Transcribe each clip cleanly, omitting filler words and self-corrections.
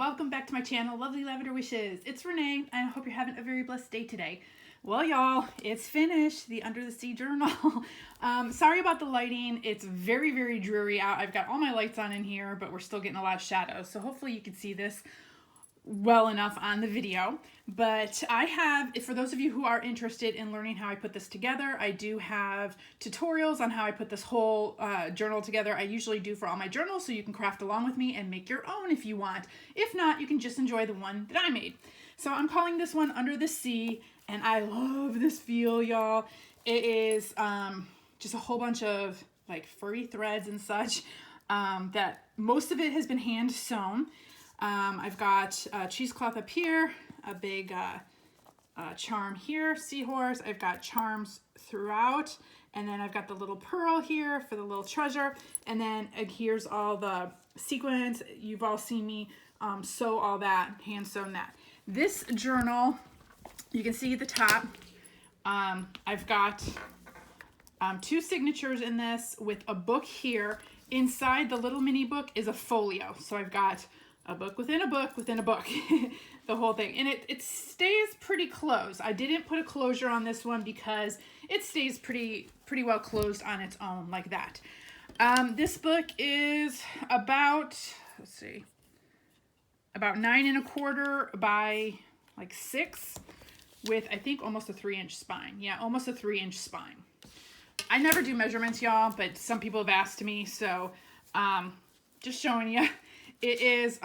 welcome back to my channel, Lovely Lavender Wishes. It's Renee, and I hope you're having a very blessed day today. Well, y'all, it's finished, the Under the Sea journal. Sorry about the lighting. It's very, very dreary out. I've got all my lights on in here, but we're still getting a lot of shadows, so hopefully you can see this well enough on the video. But I have, for those of you who are interested in learning how I put this together, I do have tutorials on how I put this whole journal together. I usually do for all my journals, so you can craft along with me and make your own if you want. If not, you can just enjoy the one that I made. So I'm calling this one Under the Sea, and I love this feel, y'all. It is just a whole bunch of like furry threads and such that most of it has been hand sewn. I've got cheesecloth up here, a big charm here, seahorse. I've got charms throughout, and then I've got the little pearl here for the little treasure, and then here's all the sequins. You've all seen me sew all that, hand sewn that. This journal, you can see at the top, I've got 2 signatures in this with a book here. Inside the little mini book is a folio, so I've got a book within a book within a book, the whole thing. And it stays pretty close. I didn't put a closure on this one because it stays pretty well closed on its own like that. This book is about, let's see, about 9 1/4 by like 6 with, I think, almost a 3-inch spine. Yeah, almost a 3-inch spine. I never do measurements, y'all, but some people have asked me, so just showing you. It is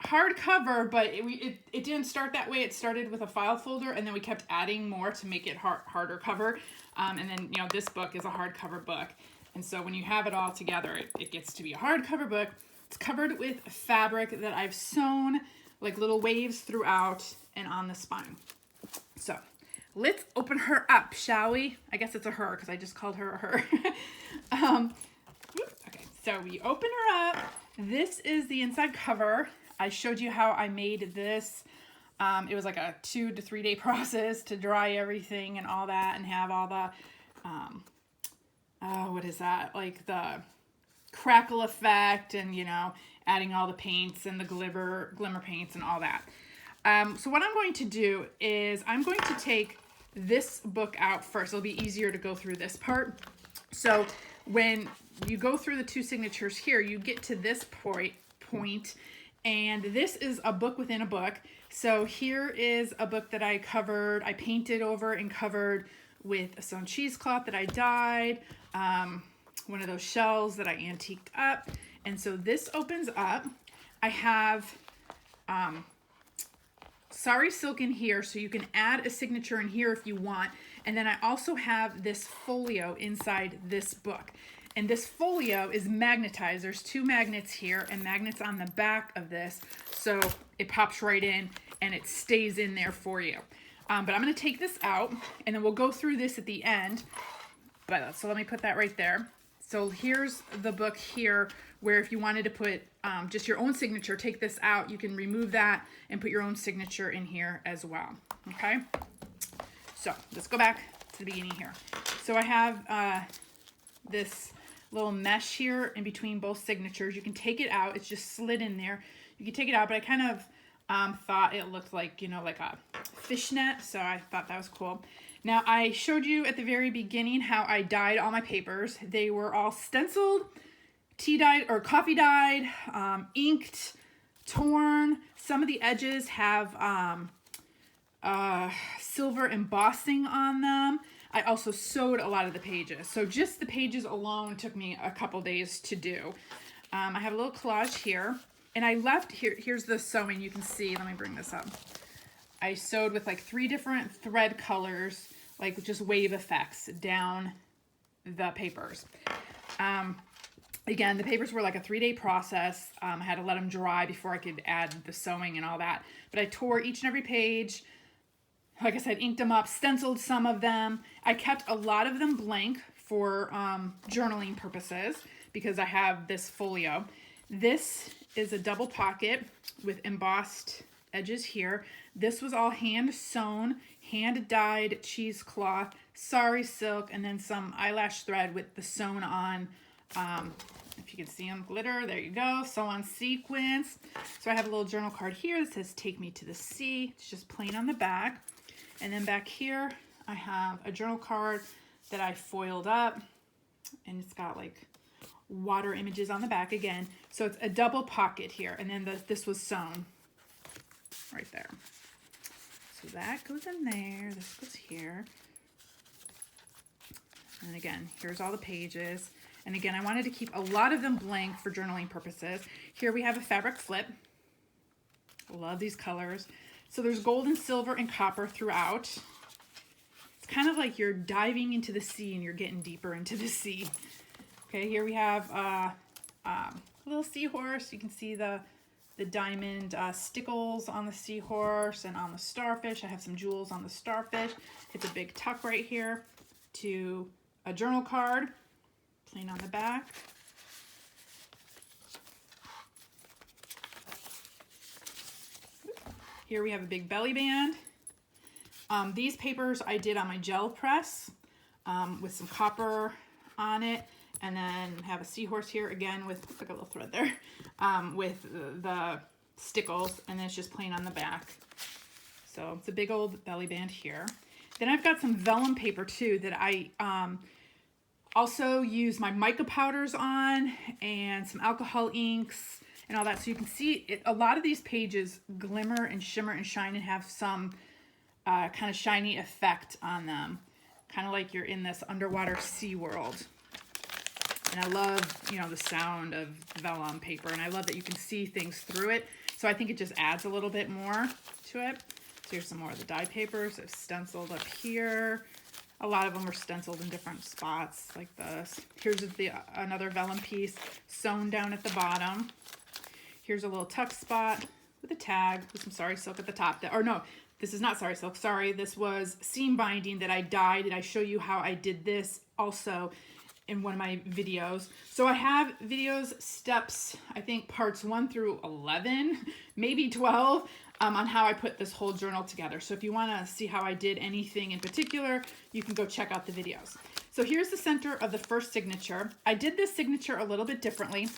hardcover, but it didn't start that way. It started with a file folder, and then we kept adding more to make it harder cover. And then, you know, this book is a hardcover book. And so when you have it all together, it gets to be a hardcover book. It's covered with fabric that I've sewn like little waves throughout and on the spine. So let's open her up, shall we? I guess it's a her because I just called her a her. Okay, so we open her up. This is the inside cover. I showed you how I made this. It was like a 2 to 3 day process to dry everything and all that, and have all the, what is that? Like the crackle effect, and, you know, adding all the paints and the glimmer paints and all that. So what I'm going to do is I'm going to take this book out first. It'll be easier to go through this part. So when you go through the 2 signatures here, you get to this point, and this is a book within a book. So here is a book that I covered, I painted over and covered with some cheesecloth that I dyed, one of those shells that I antiqued up. And so this opens up. I have sari silk in here, so you can add a signature in here if you want. And then I also have this folio inside this book. And this folio is magnetized. There's 2 magnets here and magnets on the back of this. So it pops right in and it stays in there for you. But I'm going to take this out, and then we'll go through this at the end. But so let me put that right there. So here's the book here, where if you wanted to put just your own signature, take this out, you can remove that and put your own signature in here as well. Okay? So let's go back to the beginning here. So I have this little mesh here in between both signatures. You can take it out. It's just slid in there. You can take it out, but I kind of thought it looked like, you know, like a fishnet, so I thought that was cool. Now, I showed you at the very beginning how I dyed all my papers. They were all stenciled, tea dyed or coffee dyed, inked, torn. Some of the edges have silver embossing on them. I also sewed a lot of the pages. So just the pages alone took me a couple days to do. I have a little collage here, and I left here. Here's the sewing. You can see. Let me bring this up. I sewed with like 3 different thread colors, like just wave effects down the papers. Again, the papers were like a 3-day process. I had to let them dry before I could add the sewing and all that. But I tore each and every page. Like I said, inked them up, stenciled some of them. I kept a lot of them blank for journaling purposes because I have this folio. This is a double pocket with embossed edges here. This was all hand sewn, hand dyed cheesecloth, sari silk, and then some eyelash thread with the sewn on If you can see them, glitter, there you go. Sew on sequins. So I have a little journal card here that says Take Me to the Sea. It's just plain on the back. And then back here, I have a journal card that I foiled up, and it's got like water images on the back again. So it's a double pocket here, and then this was sewn right there. So that goes in there, this goes here. And again, here's all the pages. And again, I wanted to keep a lot of them blank for journaling purposes. Here we have a fabric flip. I love these colors. So there's gold and silver and copper throughout. It's kind of like you're diving into the sea and you're getting deeper into the sea. Okay, here we have a little seahorse. You can see the diamond stickles on the seahorse and on the starfish. I have some jewels on the starfish. It's a big tuck right here to a journal card, plain on the back. Here we have a big belly band. These papers I did on my gel press with some copper on it, and then have a seahorse here again with like a little thread there with the stickles, and then it's just plain on the back. So it's a big old belly band here. Then I've got some vellum paper too that I also use my mica powders on, and some alcohol inks and all that. So you can see it, a lot of these pages glimmer and shimmer and shine and have some kind of shiny effect on them. Kind of like you're in this underwater sea world. And I love, you know, the sound of vellum paper, and I love that you can see things through it. So I think it just adds a little bit more to it. So here's some more of the dye papers. I've stenciled up here. A lot of them are stenciled in different spots like this. Here's another vellum piece sewn down at the bottom. Here's a little tuck spot with a tag with some sari silk at the top. Or no, this is not sari silk. Sorry, this was seam binding that I dyed, and I show you how I did this also in one of my videos. So I have videos, steps, I think parts 1 through 11, maybe 12, on how I put this whole journal together. So if you want to see how I did anything in particular, you can go check out the videos. So here's the center of the first signature. I did this signature a little bit differently.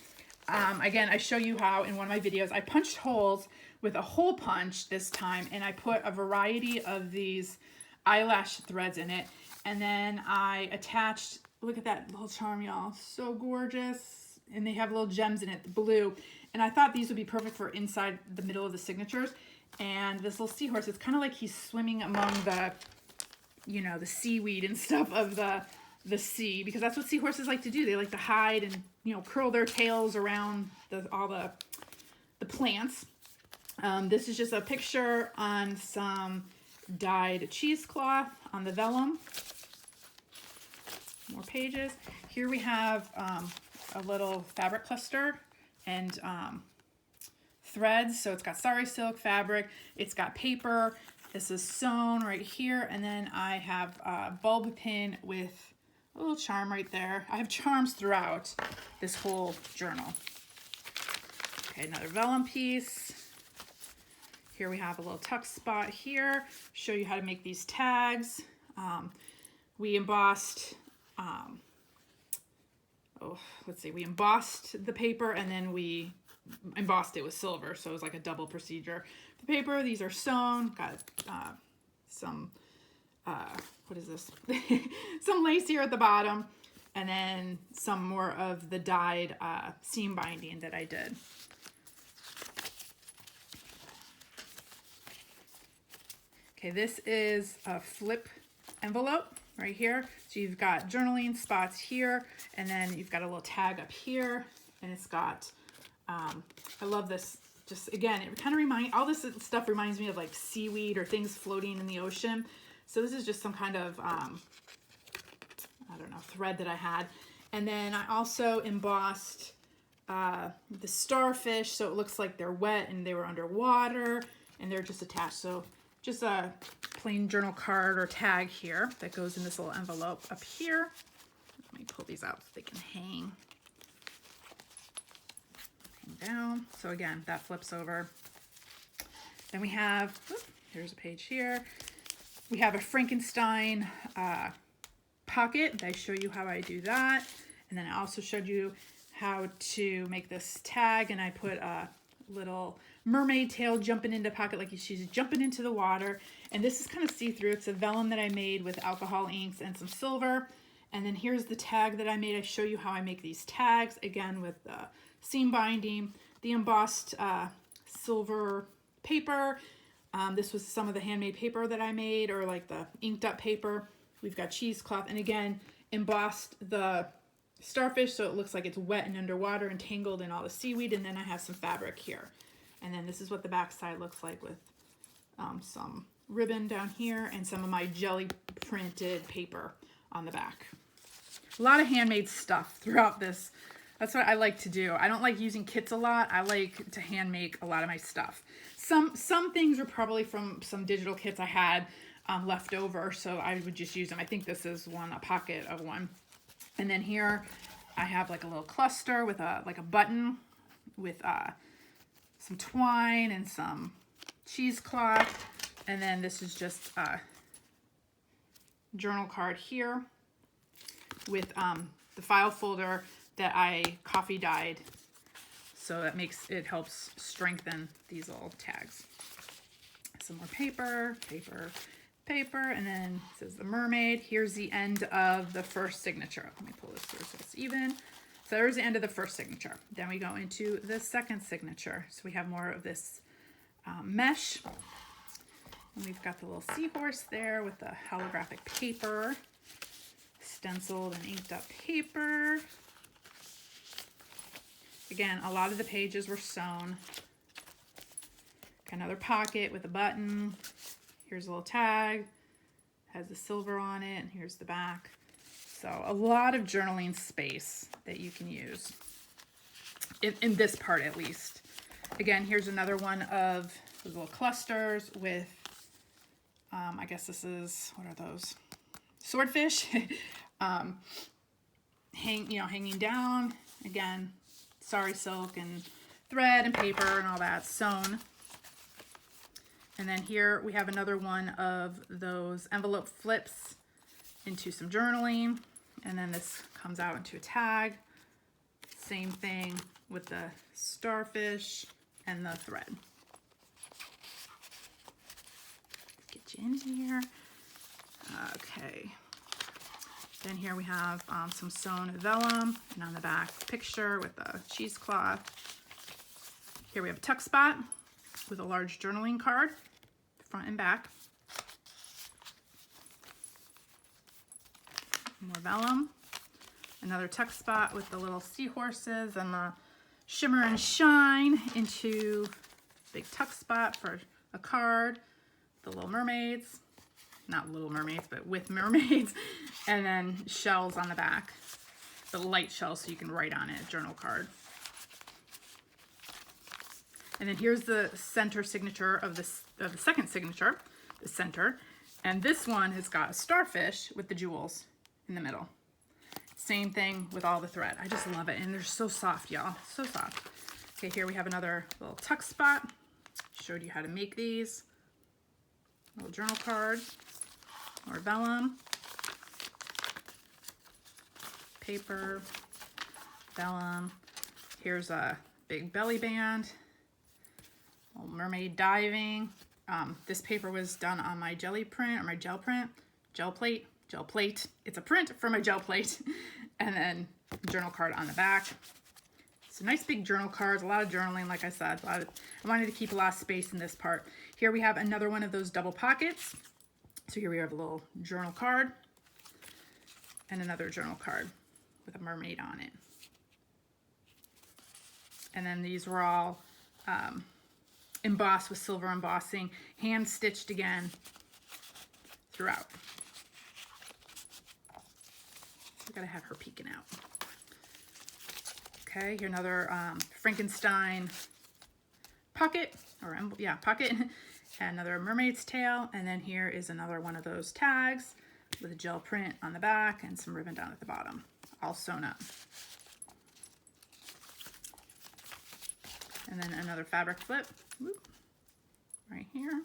Again, I show you how in one of my videos I punched holes with a hole punch this time, and I put a variety of these eyelash threads in it, and then I attached, look at that little charm, y'all, so gorgeous, and they have little gems in it, the blue, and I thought these would be perfect for inside the middle of the signatures. And this little seahorse, it's kind of like he's swimming among the, you know, the seaweed and stuff of the sea, because that's what seahorses like to do. They like to hide and, you know, curl their tails around all the plants. This is just a picture on some dyed cheesecloth on the vellum. More pages. Here we have a little fabric cluster and threads. So it's got sari silk fabric, it's got paper, this is sewn right here, and then I have a bulb pin with a little charm right there. I have charms throughout this whole journal. Okay, another vellum piece. Here we have a little tuck spot here. Show you how to make these tags. We embossed, we embossed the paper, and then we embossed it with silver, so it was like a double procedure. The paper, these are sewn, got some, what is this? Some lace here at the bottom, and then some more of the dyed seam binding that I did. Okay, this is a flip envelope right here. So you've got journaling spots here, and then you've got a little tag up here, and it's got, I love this, just again, it kind of all this stuff reminds me of like seaweed or things floating in the ocean. So this is just some kind of, I don't know, thread that I had. And then I also embossed the starfish, so it looks like they're wet and they were underwater, and they're just attached. So just a plain journal card or tag here that goes in this little envelope up here. Let me pull these out so they can hang down. So again, that flips over. Then we have, here's a page here. We have a Frankenstein pocket. I show you how I do that. And then I also showed you how to make this tag, and I put a little mermaid tail jumping into pocket like she's jumping into the water. And this is kind of see-through. It's a vellum that I made with alcohol inks and some silver. And then here's the tag that I made. I show you how I make these tags, again with seam binding, the embossed silver paper. This was some of the handmade paper that I made, or like the inked up paper. We've got cheesecloth, and again, embossed the starfish so it looks like it's wet and underwater and tangled in all the seaweed. And then I have some fabric here. And then this is what the back side looks like with some ribbon down here and some of my jelly printed paper on the back. A lot of handmade stuff throughout this. That's what I like to do. I don't like using kits a lot. I like to hand make a lot of my stuff. Some things are probably from some digital kits I had left over, so I would just use them. I think this is a pocket of one. And then here I have like a little cluster with a button with some twine and some cheesecloth. And then this is just a journal card here with the file folder that I coffee dyed. So that helps strengthen these little tags. Some more paper, and then it says the mermaid. Here's the end of the first signature. Let me pull this through so it's even. So there's the end of the first signature. Then we go into the second signature. So we have more of this mesh. And we've got the little seahorse there with the holographic paper, stenciled and inked up paper. Again, a lot of the pages were sewn. Got another pocket with a button. Here's a little tag. Has the silver on it, and here's the back. So a lot of journaling space that you can use, in this part at least. Again, here's another one of those little clusters with, I guess this is, what are those? Swordfish. Hanging down. Again, sari silk and thread and paper and all that sewn. And then here we have another one of those envelope flips into some journaling. And then this comes out into a tag. Same thing with the starfish and the thread. Get you in here. Okay. Then here we have some sewn vellum, and on the back picture with the cheesecloth. Here we have a tuck spot with a large journaling card, front and back. More vellum. Another tuck spot with the little seahorses and the shimmer and shine into a big tuck spot for a card. The little mermaids. Not little mermaids, but with mermaids. And then shells on the back. The light shells so you can write on it, a journal card. And then here's the center signature of the second signature, the center. And this one has got a starfish with the jewels in the middle. Same thing with all the thread. I just love it. And they're so soft, y'all. So soft. Okay, here we have another little tuck spot. Showed you how to make these. Little journal card. More vellum. Paper. Vellum. Here's a big belly band. Little mermaid diving. This paper was done on my gel plate. It's a print for my gel plate. And then journal card on the back. So nice big journal cards, a lot of journaling, like I said. I wanted to keep a lot of space in this part. Here we have another one of those double pockets. So here we have a little journal card and another journal card with a mermaid on it. And then these were all embossed with silver embossing, hand stitched again throughout. I gotta have her peeking out. Okay, here another Frankenstein pocket, pocket, and another mermaid's tail. And then here is another one of those tags with a gel print on the back and some ribbon down at the bottom, all sewn up. And then another fabric flip, right here.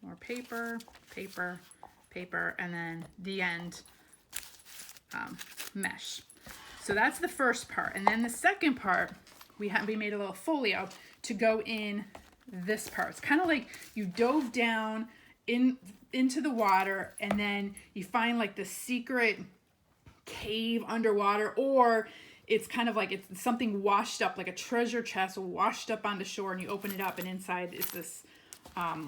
More paper, paper, paper, and then the end mesh. So that's the first part. And then the second part, we made a little folio to go in this part. It's kind of like you dove down into the water, and then you find like the secret cave underwater, or it's kind of like it's something washed up, like a treasure chest washed up on the shore, and you open it up and inside is this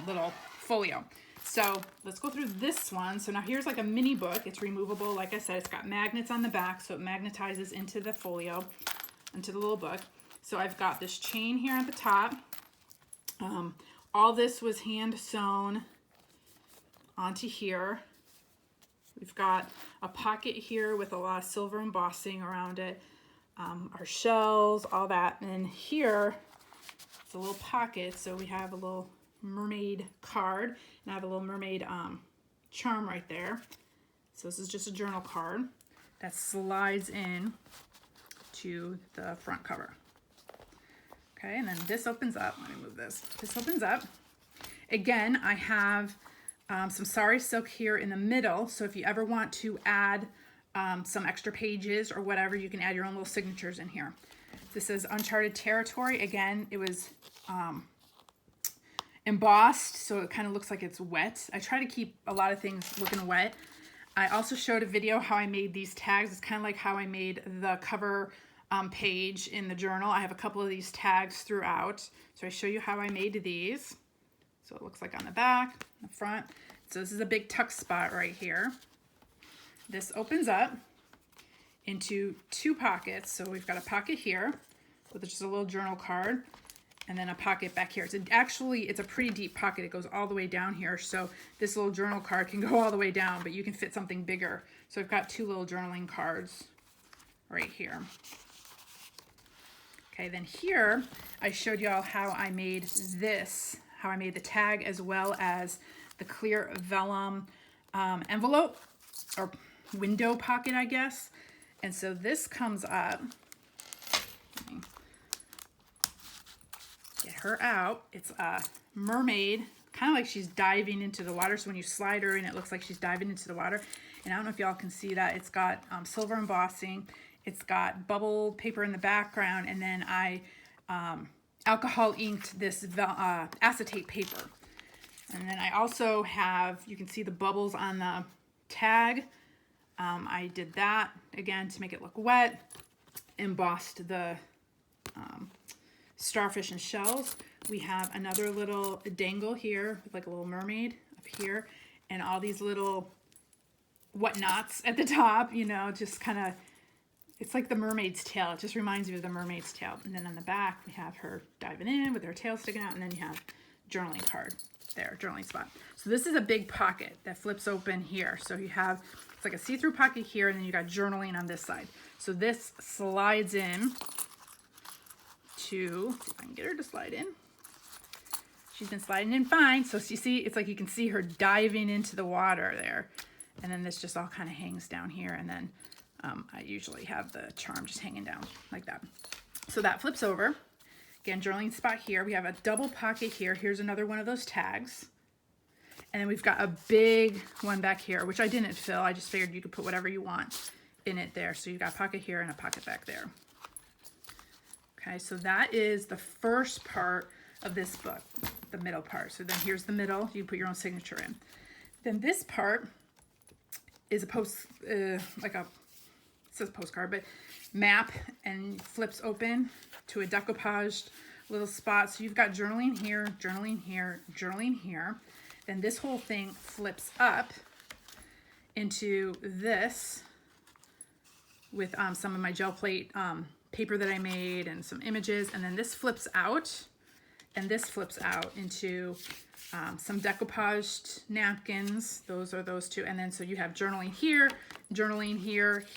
little folio. So let's go through this one. So now here's like a mini book. It's removable. Like I said, it's got magnets on the back, so it magnetizes into the folio, into the little book. So I've got this chain here at the top. All this was hand sewn onto here. We've got a pocket here with a lot of silver embossing around it. Our shells, all that. And here, it's a little pocket. So we have a little mermaid card, and I have a little mermaid charm right there. So this is just a journal card that slides in to the front cover. Okay, and then this opens up. Let me move this. This opens up. Again, I have some sari silk here in the middle. So if you ever want to add some extra pages or whatever, you can add your own little signatures in here. This is Uncharted Territory. Again, it was embossed, so it kind of looks like it's wet. I try to keep a lot of things looking wet. I also showed a video how I made these tags. It's kind of like how I made the cover page in the journal. I have a couple of these tags throughout. So I show you how I made these. So it looks like on the back, the front. So this is a big tuck spot right here. This opens up into two pockets. So we've got a pocket here with just a little journal card, and then a pocket back here. It's a pretty deep pocket. It goes all the way down here. So this little journal card can go all the way down, but you can fit something bigger. So I've got two little journaling cards right here. Okay, then here I showed y'all how I made this, how I made the tag as well as the clear vellum envelope or window pocket, I guess. And so this comes up. Let me get her out. It's a mermaid, kind of like she's diving into the water. So when you slide her in, it looks like she's diving into the water. And I don't know if y'all can see that. It's got silver embossing. It's got bubble paper in the background, and then I alcohol inked this acetate paper. And then I also have, you can see the bubbles on the tag. I did that again to make it look wet. Embossed the starfish and shells. We have another little dangle here with like a little mermaid up here, and all these little whatnots at the top, you know, just kind of, it's like the mermaid's tail. It just reminds me of the mermaid's tail. And then on the back, we have her diving in with her tail sticking out. And then you have journaling card there, journaling spot. So this is a big pocket that flips open here. So you have, it's like a see-through pocket here, and then you got journaling on this side. So this slides in to, see if I can get her to slide in. She's been sliding in fine. So you see, it's like you can see her diving into the water there. And then this just all kind of hangs down here. And then I usually have the charm just hanging down like that. So that flips over. Again, journaling spot here. We have a double pocket here. Here's another one of those tags. And then we've got a big one back here, which I didn't fill. I just figured you could put whatever you want in it there. So you've got a pocket here and a pocket back there. Okay, so that is the first part of this book, the middle part. So then here's the middle. You put your own signature in. Then this part is a it says postcard, but map, and flips open to a decoupaged little spot. So you've got journaling here, journaling here, journaling here. Then this whole thing flips up into this with some of my gel plate paper that I made and some images. And then this flips out, and this flips out into some decoupaged napkins. Those are those two. And then so you have journaling here,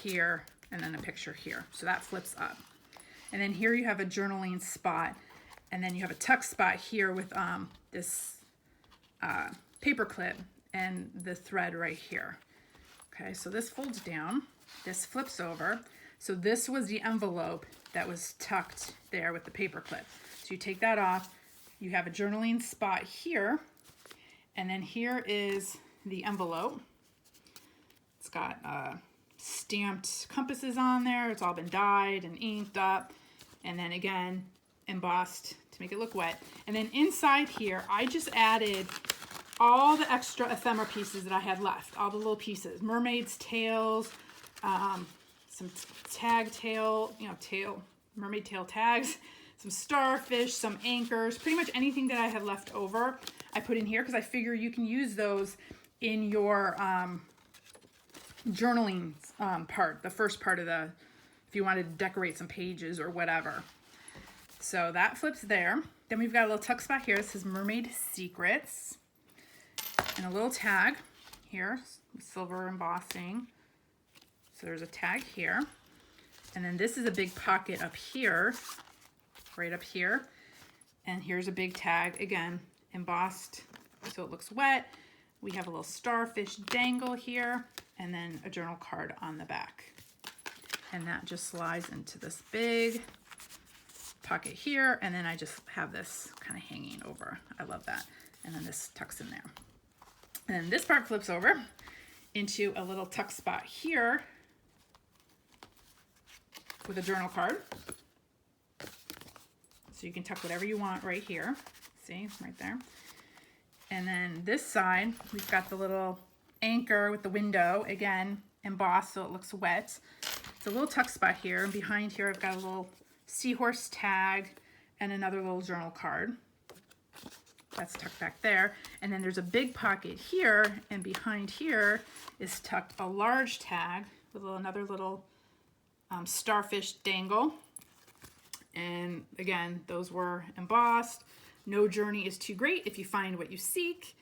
here, and then a picture here. So that flips up. And then here you have a journaling spot. And then you have a tuck spot here with this paper clip and the thread right here. Okay, so this folds down. This flips over. So this was the envelope that was tucked there with the paper clip. So you take that off. You have a journaling spot here. And then here is the envelope. It's got stamped compasses on there. It's all been dyed and inked up. And then again, embossed to make it look wet. And then inside here, I just added all the extra ephemera pieces that I had left. All the little pieces. Mermaid's tails, some tag tail, mermaid tail tags, some starfish, some anchors, pretty much anything that I had left over, I put in here because I figure you can use those in your journaling part, the first part of if you wanted to decorate some pages or whatever. So that flips there. Then we've got a little tuck spot here. It says Mermaid Secrets. And a little tag here, silver embossing. So there's a tag here. And then this is a big pocket up here, right up here. And here's a big tag, again, embossed so it looks wet. We have a little starfish dangle here, and then a journal card on the back. And that just slides into this big pocket here, and then I just have this kind of hanging over. I love that. And then this tucks in there. And then this part flips over into a little tuck spot here with a journal card. So you can tuck whatever you want right here. See, right there. And then this side, we've got the little anchor with the window, again, embossed so it looks wet. It's a little tuck spot here. And behind here, I've got a little seahorse tag and another little journal card. That's tucked back there. And then there's a big pocket here, and behind here is tucked a large tag with another little starfish dangle. And again, those were embossed. No journey is too great if you find what you seek.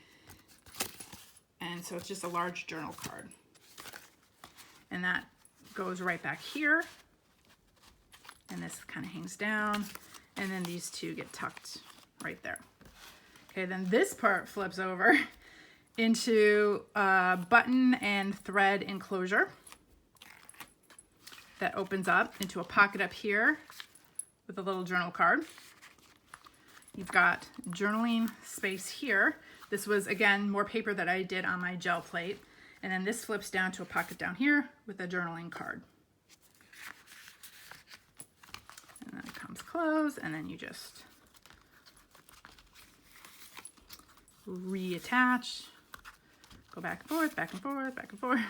And so it's just a large journal card. And that goes right back here. And this kind of hangs down. And then these two get tucked right there. Okay, then this part flips over into a button and thread enclosure that opens up into a pocket up here with a little journal card. You've got journaling space here. This was, again, more paper that I did on my gel plate. And then this flips down to a pocket down here with a journaling card. And then it comes closed, and then you just reattach, go back and forth, back and forth, back and forth.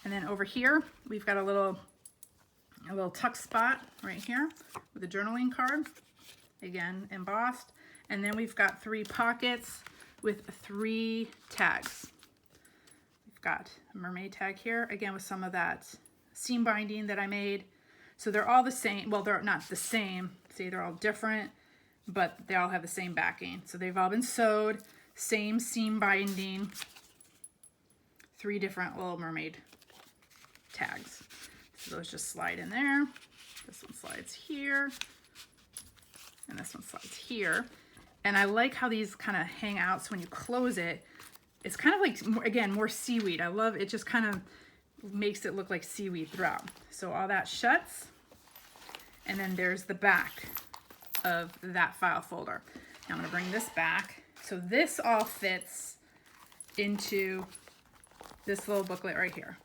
And then over here, we've got a little tuck spot right here with a journaling card, again, embossed. And then we've got 3 pockets with 3 tags. We've got a mermaid tag here, again, with some of that seam binding that I made. So they're all the same. Well, they're not the same. See, they're all different, but they all have the same backing. So they've all been sewed, same seam binding, 3 different little mermaid tags. So those just slide in there. This one slides here, and this one slides here. And I like how these kind of hang out, so when you close it, it's kind of like, again, more seaweed. I love it, just kind of makes it look like seaweed throughout. So all that shuts, and then there's the back of that file folder. Now I'm going to bring this back. So this all fits into this little booklet right here.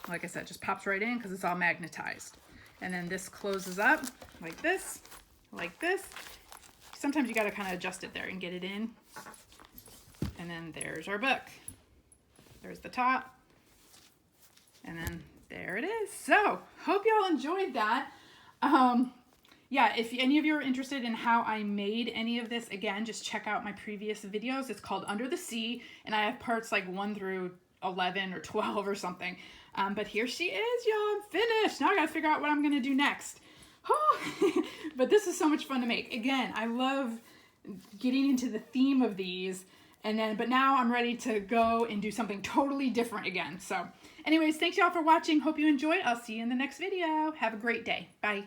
Like I said, just pops right in because it's all magnetized. And then this closes up like this, like this. Sometimes you got to kind of adjust it there and get it in. And then there's our book. There's the top. And then there it is. So, hope y'all enjoyed that. Yeah, if any of you are interested in how I made any of this, again, just check out my previous videos. It's called Under the Sea, and I have parts like 1 through 11 or 12 or something. But here she is, y'all. I'm finished. Now I got to figure out what I'm going to do next. But this is so much fun to make. Again, I love getting into the theme of these. But now I'm ready to go and do something totally different again. So anyways, thanks y'all for watching. Hope you enjoyed. I'll see you in the next video. Have a great day. Bye.